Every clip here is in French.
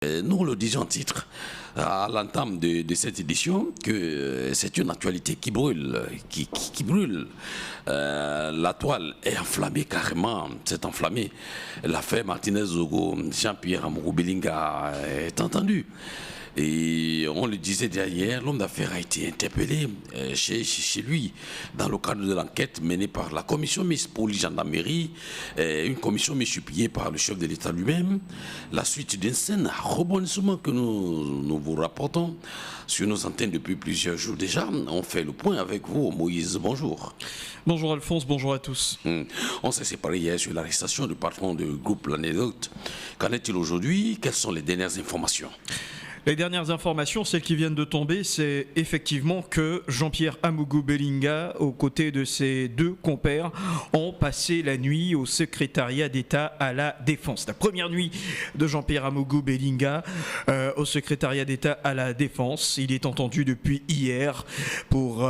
Nous le disons en titre à l'entame de cette édition que c'est une actualité qui brûle, qui brûle. La toile est enflammée carrément, c'est enflammé. L'affaire Martinez-Zogo, Jean-Pierre Amourou Belinga est entendue. Et on le disait derrière, l'homme d'affaires a été interpellé chez lui dans le cadre de l'enquête menée par la commission mixte police-gendarmerie, une commission mise sur pied par le chef de l'État lui-même. La suite d'une scène à rebondissement que nous vous rapportons sur nos antennes depuis plusieurs jours déjà. On fait le point avec vous, Moïse, bonjour. Bonjour Alphonse, bonjour à tous. On s'est séparé hier sur l'arrestation du patron du groupe L'Anecdote. Qu'en est-il aujourd'hui? Quelles sont les dernières informations? Les dernières informations, celles qui viennent de tomber, c'est effectivement que Jean-Pierre Amougou Belinga, aux côtés de ses deux compères, ont passé la nuit au secrétariat d'État à la Défense. La première nuit de Jean-Pierre Amougou Belinga au secrétariat d'État à la Défense. Il est entendu depuis hier pour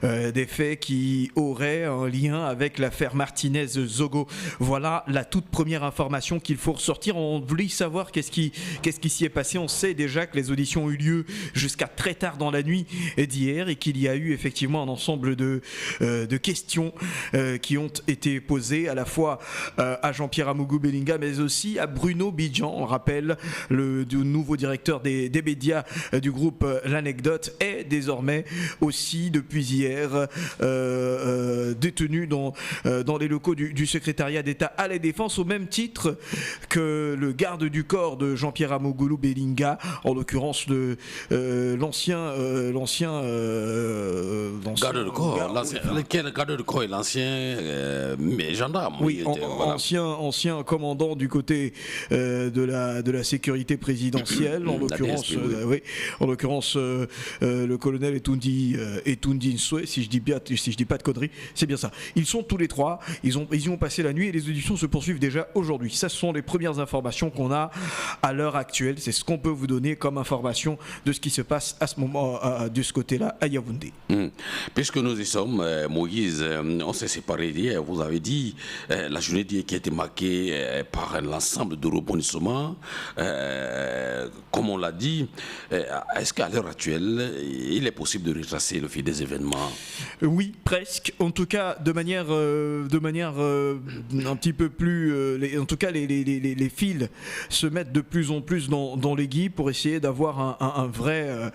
des faits qui auraient un lien avec l'affaire Martinez-Zogo. Voilà la toute première information qu'il faut ressortir. On voulait savoir qu'est-ce qui s'y est passé. On sait déjà que les auditions ont eu lieu jusqu'à très tard dans la nuit d'hier et qu'il y a eu effectivement un ensemble de questions qui ont été posées à la fois à Jean-Pierre Amougou Belinga mais aussi à Bruno Bidjan. On rappelle, le nouveau directeur des médias du groupe L'Anecdote est désormais aussi depuis hier détenu dans les locaux du secrétariat d'État à la Défense, au même titre que le garde du corps de Jean-Pierre Amougou Belinga, en l'occurrence l'ancien garde de corps, lequel garde de corps est l'ancien gendarme. Oui, ancien commandant du côté de la sécurité présidentielle, en l'occurrence, le colonel Etundi Nsoué, si je dis pas de conneries, c'est bien ça. Ils sont tous les trois, ils y ont passé la nuit et les auditions se poursuivent déjà aujourd'hui. Ça, ce sont les premières informations qu'on a à l'heure actuelle. C'est ce qu'on peut vous donner comme information de ce qui se passe à ce moment, de ce côté-là, à Yaoundé. Puisque nous y sommes, Moïse, on s'est séparés hier, vous avez dit, la journée d'hier qui a été marquée par l'ensemble de rebondissements, comme on l'a dit, est-ce qu'à l'heure actuelle, il est possible de retracer le fil des événements? Oui, presque. En tout cas, de manière un petit peu plus... en tout cas, les fils se mettent de plus en plus dans les guides pour essayer d'avoir un vrai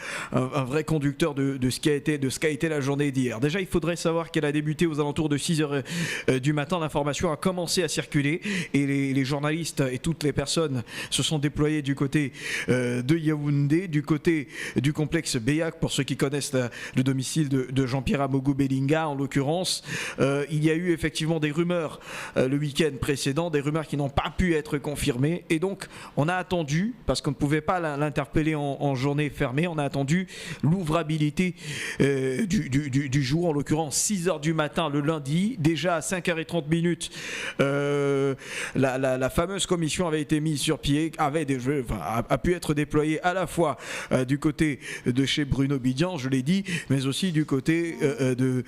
conducteur de ce qu'a été la journée d'hier. Déjà, il faudrait savoir qu'elle a débuté aux alentours de 6h du matin. L'information a commencé à circuler et les journalistes et toutes les personnes se sont déployés du côté de Yaoundé, du côté du complexe Beyak, pour ceux qui connaissent le domicile de Jean-Pierre Amougou Belinga en l'occurrence. Il y a eu effectivement des rumeurs le week-end précédent, des rumeurs qui n'ont pas pu être confirmées, et donc on a attendu, parce qu'on ne pouvait pas l'interpeller en journée fermée, on a attendu l'ouvrabilité du jour, en l'occurrence 6h du matin le lundi. Déjà à 5h30 la fameuse commission avait été mise sur pied, a pu être déployée à la fois du côté de chez Bruno Bidjan, je l'ai dit, mais aussi du côté de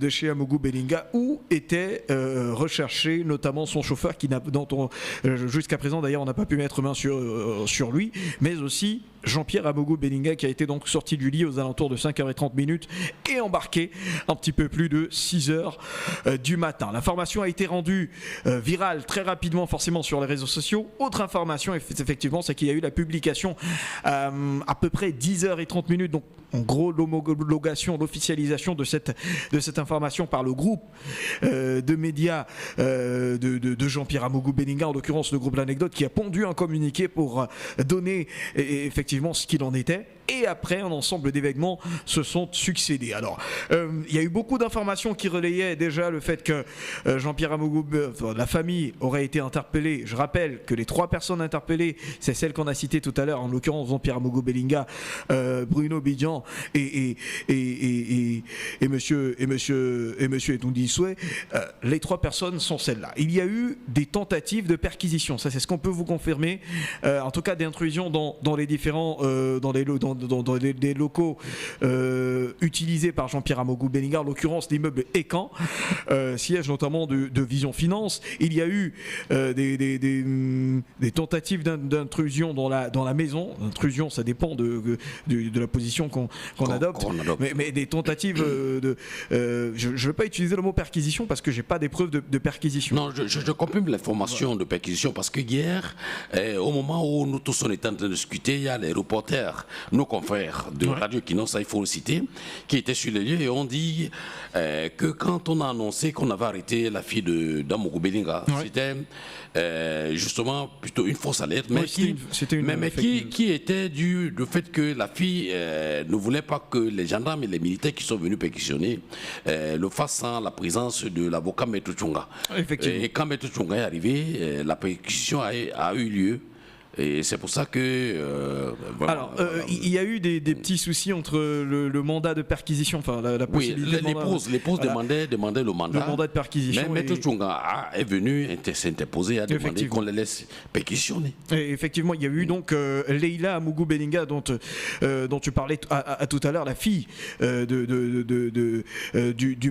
chez Amougou Belinga, où était recherché notamment son chauffeur, dont jusqu'à présent d'ailleurs on n'a pas pu mettre main sur lui, mais aussi Jean-Pierre Amougou Belinga, qui a été donc sorti du lit aux alentours de 5h30 et embarqué un petit peu plus de 6h du matin. L'information a été rendue virale très rapidement, forcément, sur les réseaux sociaux. Autre information, effectivement, c'est qu'il y a eu la publication à peu près 10h30, donc en gros l'homologation, l'officialisation de cette information par le groupe de médias de Jean-Pierre Amougou Belinga, en l'occurrence le groupe L'Anecdote, qui a pondu un communiqué pour donner effectivement ce qu'il en était. Et après, un ensemble d'événements se sont succédés. Alors, il y a eu beaucoup d'informations qui relayaient déjà le fait que Jean-Pierre Amougou, la famille, aurait été interpellée. Je rappelle que les 3 personnes interpellées, c'est celles qu'on a citées tout à l'heure, en l'occurrence Jean-Pierre Amougou Belinga, Bruno Bidjan et monsieur Etundi Nsoué. Les 3 personnes sont celles-là. Il y a eu des tentatives de perquisition. Ça, c'est ce qu'on peut vous confirmer. En tout cas, d'intrusion dans les différents dans des locaux utilisés par Jean-Pierre Amougou Belinga, en l'occurrence l'immeuble Ecan, siège notamment de Vision Finance. Il y a eu des tentatives d'intrusion dans la maison. Intrusion, ça dépend de la position qu'on adopte. Mais des tentatives je ne vais pas utiliser le mot perquisition parce que j'ai pas des preuves de perquisition. Non, je confirme l'information de perquisition parce que hier, au moment où nous tous on était en train de discuter, il y a les reporters, nos confrères de Radio Kino, ça il faut le citer, qui étaient sur les lieux et ont dit que quand on a annoncé qu'on avait arrêté la fille d'Amougou Belinga, c'était justement plutôt une fausse alerte, mais qui était dû du fait que la fille ne voulait pas que les gendarmes et les militaires qui sont venus perquisitionner le fassent sans la présence de l'avocat Maître Tchunga. Et quand Maître Tchunga est arrivé, la perquisition a eu lieu. Et c'est pour ça que... il y a eu des petits soucis entre le mandat de perquisition, enfin la possibilité l'épouse demandait le mandat. Le mandat de perquisition. Mais Maître Tchunga est venu s'interposer, a demandé qu'on les laisse perquisitionner. Et effectivement, il y a eu donc Leila Amougou Belinga dont tu parlais à tout à l'heure, la fille du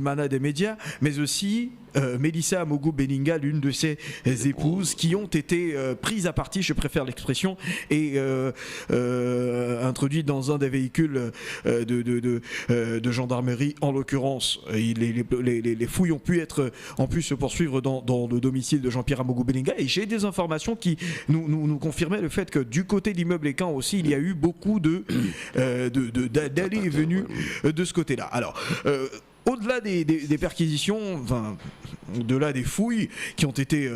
mana des médias, mais aussi... Mélissa Amougou Belinga, l'une de ses épouses, qui ont été prises à partie, je préfère l'expression, et introduites dans un des véhicules de gendarmerie, en l'occurrence. Les fouilles ont pu se poursuivre dans le domicile de Jean-Pierre Amougou Belinga, et j'ai des informations qui nous confirmaient le fait que du côté de l'immeuble Ecan aussi, il y a eu beaucoup d'allées et venues de ce côté-là. Alors, au-delà des perquisitions, enfin, au-delà des fouilles qui ont été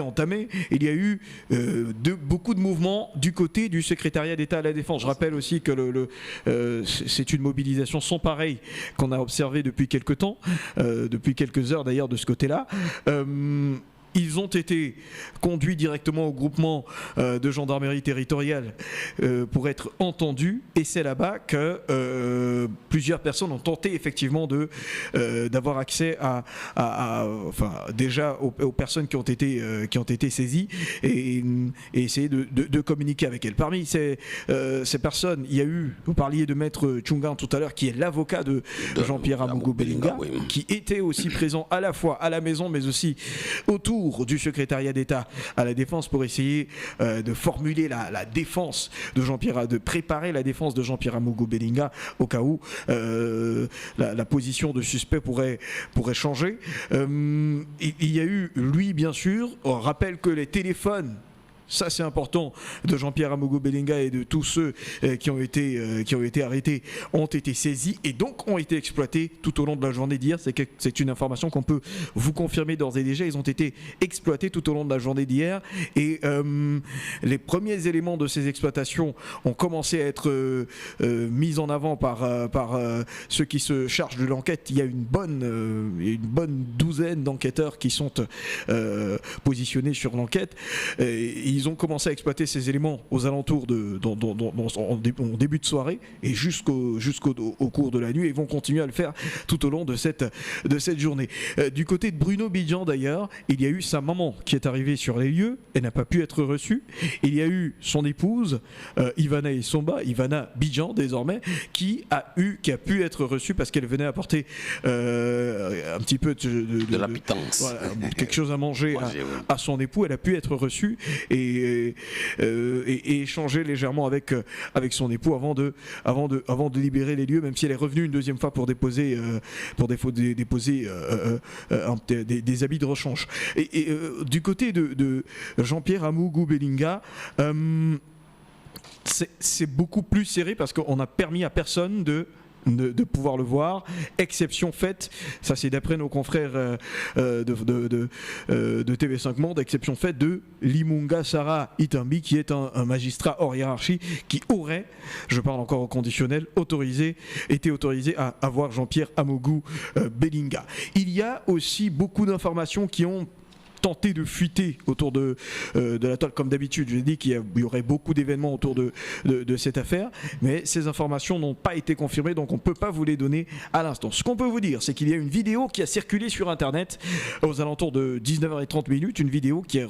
entamées, il y a eu beaucoup de mouvements du côté du secrétariat d'État à la Défense. Je rappelle aussi que c'est une mobilisation sans pareil qu'on a observée depuis quelques temps, depuis quelques heures d'ailleurs de ce côté-là. Ils ont été conduits directement au groupement de gendarmerie territoriale pour être entendus, et c'est là-bas que plusieurs personnes ont tenté effectivement d'avoir accès déjà aux personnes qui ont été saisies et essayer de communiquer avec elles. Parmi ces personnes, il y a eu, vous parliez de Maître Tchunga tout à l'heure, qui est l'avocat de Jean-Pierre Amougou Belinga, qui était aussi présent à la fois à la maison mais aussi autour du secrétariat d'État à la Défense pour essayer de formuler la défense de Jean-Pierre, de préparer la défense de Jean-Pierre Amougou Belinga au cas où la position de suspect pourrait changer. Il y a eu, lui bien sûr, on rappelle que les téléphones, ça c'est important, de Jean-Pierre Amougou Belinga et de tous ceux qui ont été arrêtés ont été saisis et donc ont été exploités tout au long de la journée d'hier. C'est une information qu'on peut vous confirmer d'ores et déjà. Ils ont été exploités tout au long de la journée d'hier et les premiers éléments de ces exploitations ont commencé à être mis en avant par ceux qui se chargent de l'enquête. Il y a une bonne douzaine d'enquêteurs qui sont positionnés sur l'enquête. Ils ont commencé à exploiter ces éléments aux alentours en début de soirée et jusqu'au cours de la nuit, et vont continuer à le faire tout au long de cette journée. Du côté de Bruno Bidjan d'ailleurs, il y a eu sa maman qui est arrivée sur les lieux, elle n'a pas pu être reçue. Il y a eu son épouse Ivana Bidjan désormais, qui a pu être reçue parce qu'elle venait apporter un petit peu de la pitance, voilà, quelque chose à manger à son époux. Elle a pu être reçue et échanger légèrement avec son époux avant de libérer les lieux, même si elle est revenue une deuxième fois pour déposer des habits de rechange. Et du côté de Jean-Pierre Amougou Belinga, c'est beaucoup plus serré parce qu'on a permis à personne de pouvoir le voir, exception faite, ça c'est d'après nos confrères de TV5 Monde, exception faite de Limunga Sarah Itambi, qui est un magistrat hors hiérarchie, qui aurait, je parle encore au conditionnel, été autorisé à voir Jean-Pierre Amougou Belinga. Il y a aussi beaucoup d'informations qui ont tenté de fuiter autour de la toile, comme d'habitude. J'ai dit qu'il y aurait beaucoup d'événements autour de cette affaire, mais ces informations n'ont pas été confirmées, donc on ne peut pas vous les donner à l'instant. Ce qu'on peut vous dire, c'est qu'il y a une vidéo qui a circulé sur internet aux alentours de 19h30, une vidéo qui a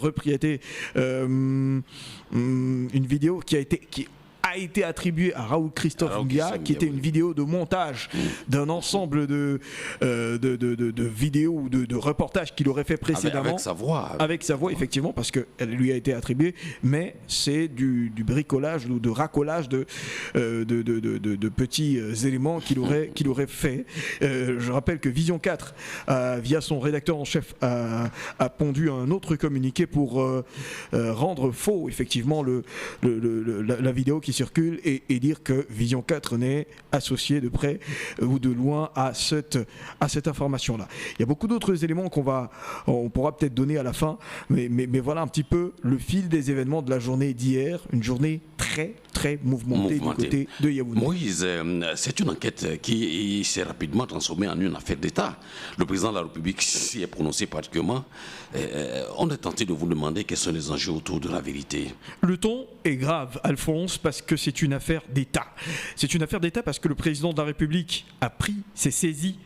une vidéo qui a été attribuée à Raoul Christophe Mbia, qui était une vidéo de montage d'un ensemble de vidéos ou de reportages qu'il aurait fait précédemment. Avec sa voix. Avec sa voix, effectivement, parce qu'elle lui a été attribuée, mais c'est du bricolage ou de racolage de petits éléments qu'il aurait fait. Je rappelle que Vision 4, via son rédacteur en chef, a pondu un autre communiqué pour rendre faux, effectivement, la vidéo qui circule et dire que Vision 4 n'est associé de près ou de loin à cette information-là. Il y a beaucoup d'autres éléments on pourra peut-être donner à la fin, mais voilà un petit peu le fil des événements de la journée d'hier, une journée très très mouvementée du côté de Yaoundé. Moïse, c'est une enquête qui s'est rapidement transformée en une affaire d'État. Le président de la République s'y est prononcé particulièrement. On est tenté de vous demander quels sont les enjeux autour de la vérité. Le ton est grave, Alphonse, parce que c'est une affaire d'État. C'est une affaire d'État parce que le président de la République s'est saisi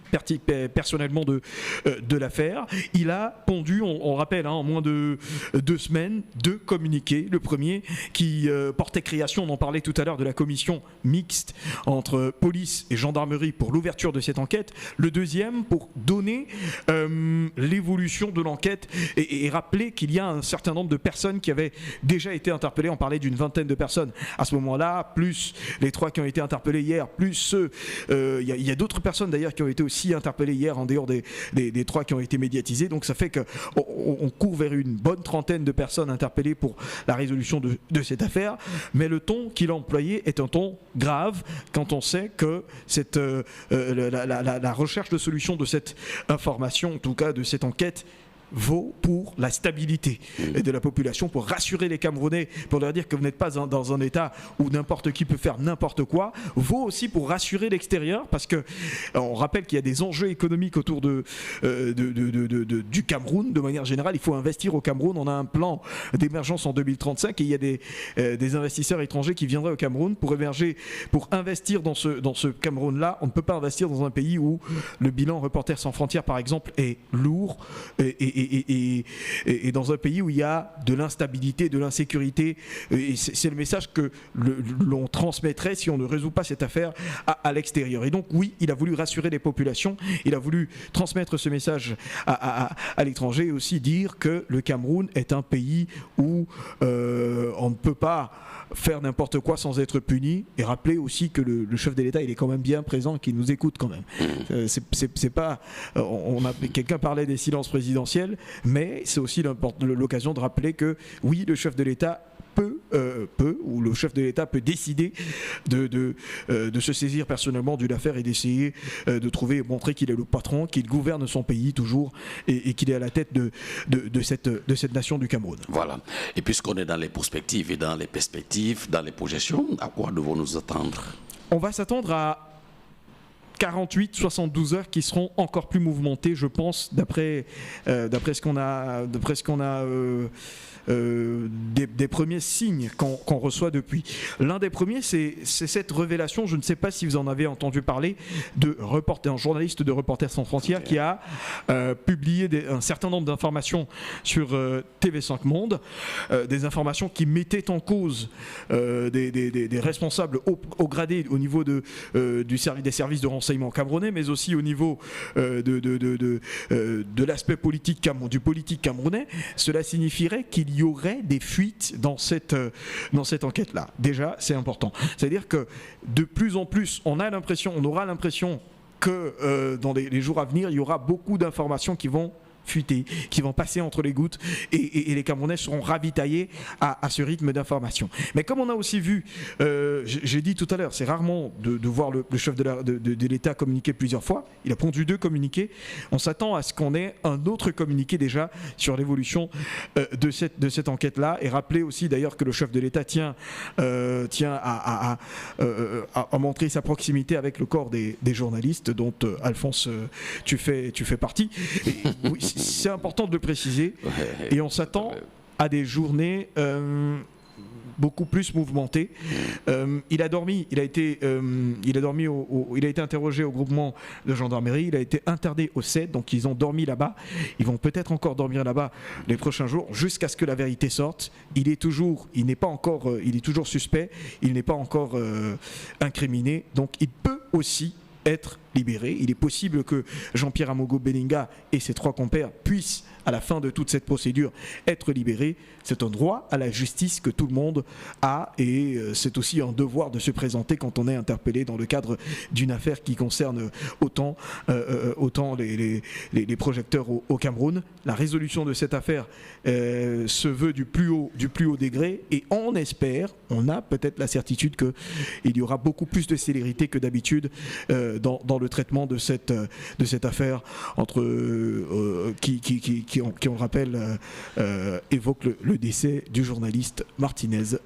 personnellement de l'affaire. Il a pondu, on rappelle, en moins de 2 semaines, 2 communiqués. Le premier qui portait création, on en parlait tout à l'heure, de la commission mixte entre police et gendarmerie pour l'ouverture de cette enquête. Le deuxième pour donner l'évolution de l'enquête et rappeler qu'il y a un certain nombre de personnes qui avaient déjà été interpellées. On parlait d'une 20aine de personnes à ce moment-là, plus les 3 qui ont été interpellés hier, plus ceux... Il y a d'autres personnes d'ailleurs qui ont été aussi interpellées hier en dehors des 3 qui ont été médiatisés. Donc ça fait qu'on court vers une bonne trentaine de personnes interpellées pour la résolution de cette affaire. Mais le ton qu'il a employé est un ton grave quand on sait que la recherche de solution de cette information, en tout cas de cette enquête, vaut pour la stabilité de la population, pour rassurer les Camerounais, pour leur dire que vous n'êtes pas dans un état où n'importe qui peut faire n'importe quoi, vaut aussi pour rassurer l'extérieur, parce que on rappelle qu'il y a des enjeux économiques autour du Cameroun. De manière générale, il faut investir au Cameroun. On a un plan d'émergence en 2035 et il y a des investisseurs étrangers qui viendraient au Cameroun pour investir dans ce Cameroun-là. On ne peut pas investir dans un pays où le bilan Reporters sans frontières, par exemple, est lourd et dans un pays où il y a de l'instabilité, de l'insécurité. Et c'est le message que l'on transmettrait si on ne résout pas cette affaire à l'extérieur. Et donc oui, il a voulu rassurer les populations, il a voulu transmettre ce message à l'étranger et aussi dire que le Cameroun est un pays où on ne peut pas faire n'importe quoi sans être puni, et rappeler aussi que le chef de l'État, il est quand même bien présent, qu'il nous écoute quand même. C'est pas, quelqu'un parlait des silences présidentiels, mais c'est aussi l'occasion de rappeler que oui, le chef de l'État ou le chef de l'État peut décider de se saisir personnellement d'une affaire et d'essayer de montrer qu'il est le patron, qu'il gouverne son pays toujours et qu'il est à la tête de cette nation du Cameroun. Voilà. Et puisqu'on est dans les perspectives et dans les perspectives, dans les projections, à quoi devons-nous attendre? On va s'attendre à 48-72 heures qui seront encore plus mouvementées, je pense, d'après ce qu'on a des premiers signes qu'on reçoit depuis. L'un des premiers, c'est cette révélation, je ne sais pas si vous en avez entendu parler, un journaliste de Reporters sans frontières qui a publié un certain nombre d'informations sur TV5 Monde, des informations qui mettaient en cause des responsables haut gradés au niveau des services de renseignement camerounais, mais aussi au niveau de l'aspect politique du politique camerounais. Cela signifierait qu'il y aurait des fuites dans cette enquête-là. Déjà, c'est important. C'est-à-dire que de plus en plus, on aura l'impression que dans les jours à venir, il y aura beaucoup d'informations qui vont fuiter, qui vont passer entre les gouttes et les Camerounais seront ravitaillés à ce rythme d'information. Mais comme on a aussi vu, j'ai dit tout à l'heure, c'est rarement de voir le chef de l'État communiquer plusieurs fois. Il a pondu 2 communiqués. On s'attend à ce qu'on ait un autre communiqué déjà sur l'évolution de cette enquête-là, et rappeler aussi d'ailleurs que le chef de l'État tient à montrer sa proximité avec le corps des journalistes dont Alphonse tu fais partie. Et, oui, c'est important de le préciser, et on s'attend à des journées beaucoup plus mouvementé. Il a été interrogé au groupement de gendarmerie, il a été interné au CED, donc ils ont dormi là-bas. Ils vont peut-être encore dormir là-bas les prochains jours jusqu'à ce que la vérité sorte. Il est toujours suspect, il n'est pas encore incriminé, donc il peut aussi être libéré. Il est possible que Jean-Pierre Amogo Beninga et ses 3 compères puissent, à la fin de toute cette procédure, être libérés. C'est un droit à la justice que tout le monde a, et c'est aussi un devoir de se présenter quand on est interpellé dans le cadre d'une affaire qui concerne autant les projecteurs au Cameroun. La résolution de cette affaire se veut du plus haut degré, et on a peut-être la certitude qu'il y aura beaucoup plus de célérité que d'habitude dans le traitement de cette affaire qui on le rappelle, évoque le décès du journaliste Martinez.